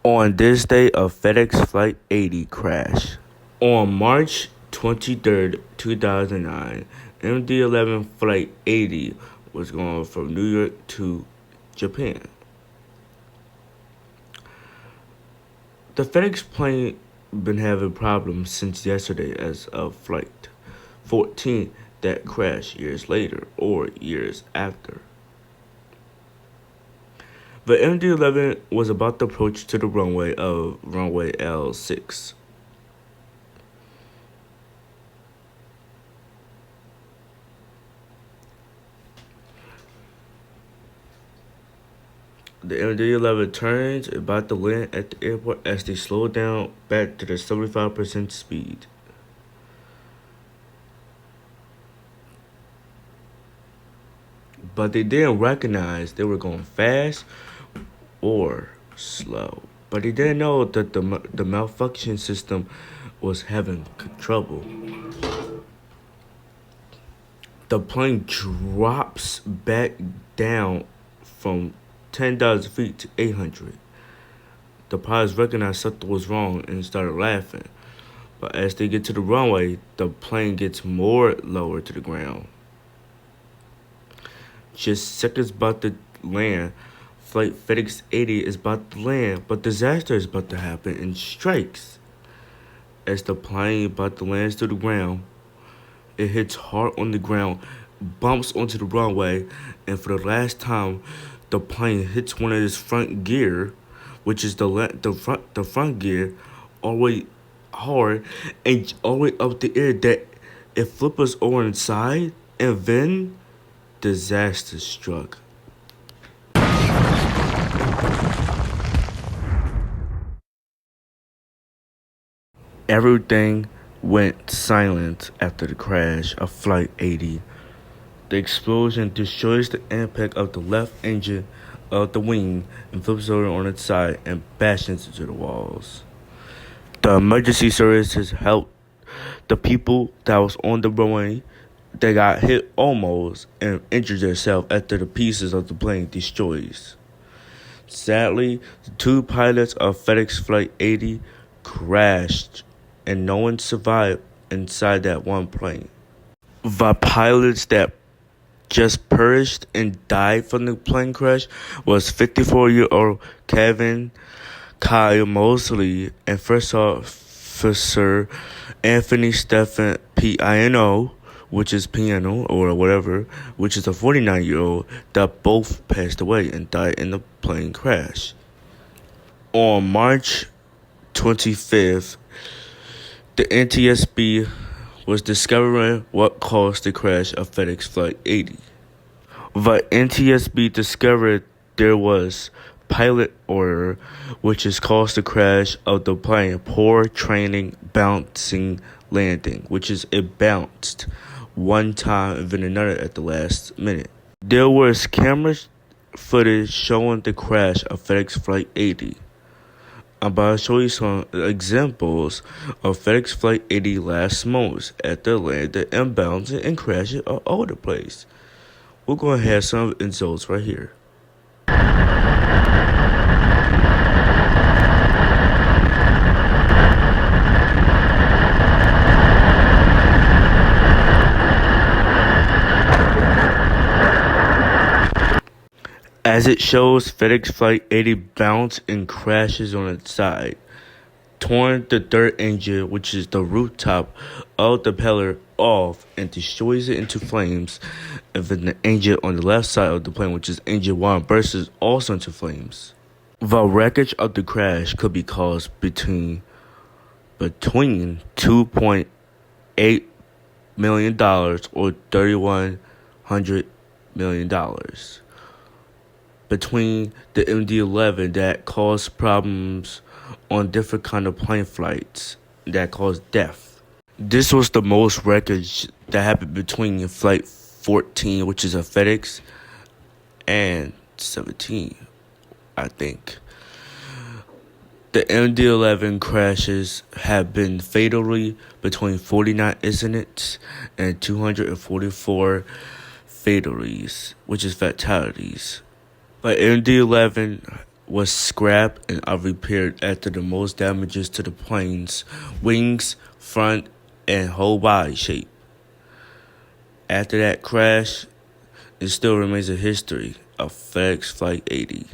On this day, a FedEx Flight 80 crashed. On March 23rd, 2009, MD-11 Flight 80 was going from New York to Japan. The FedEx plane been having problems since yesterday as of Flight 14 that crashed years later or years after. The MD-11 was about to approach to the runway of runway L6. The MD-11 turns about to land at the airport as they slow down back to the 75% speed. But they didn't recognize they were going fast or slow. But they didn't know that the malfunction system was having trouble. The plane drops back down from 10,000 feet to 800. The pilots recognized something was wrong and started laughing. But as they get to the runway, the plane gets more lower to the ground. Just seconds about to land, Flight FedEx 80 is about to land, but disaster is about to happen and strikes. As the plane about to land to the ground, it hits hard on the ground, bumps onto the runway, and for the last time, the plane hits one of its front gear, which is the front gear, all the way hard and all the way up the air that it flips over inside, and then disaster struck. Everything went silent after the crash of Flight 80. The explosion destroys the impact of the left engine of the wing and flips over on its side and bashes into the walls. The emergency services helped the people that was on the runway that got hit almost and injured themselves after the pieces of the plane destroys. Sadly, the two pilots of FedEx Flight 80 crashed and no one survived inside that one plane. The pilots that just perished and died from the plane crash was 54-year-old Kevin Kyle Mosley and First Officer Anthony Stephen Piano, which is piano or whatever, which is a 49-year-old that both passed away and died in the plane crash. On March 25th, the NTSB was discovering what caused the crash of FedEx Flight 80. The NTSB discovered there was pilot error, which has caused the crash of the plane. Poor training, bouncing landing, which is it bounced one time and then another at the last minute. There was camera footage showing the crash of FedEx Flight 80. I'm about to show you some examples of FedEx Flight 80 last moments after landing inbounds and crashing all over the place. We're going to have some results right here. As it shows, FedEx Flight 80 bounces and crashes on its side, torn the third engine, which is the rooftop of the propeller, off and destroys it into flames, and then the engine on the left side of the plane, which is engine 1, bursts also into flames. The wreckage of the crash could be caused between $2.8 million or $3,100 million. Between the MD-11 that caused problems on different kind of plane flights that caused death. This was the most wreckage that happened between Flight 14, which is a FedEx, and 17, I think. The MD-11 crashes have been fatally between 49 incidents and 244 fatalities, which is fatalities. But MD-11 was scrapped and are repaired after the most damages to the plane's wings, front, and whole body shape. After that crash, it still remains a history of FedEx Flight 80.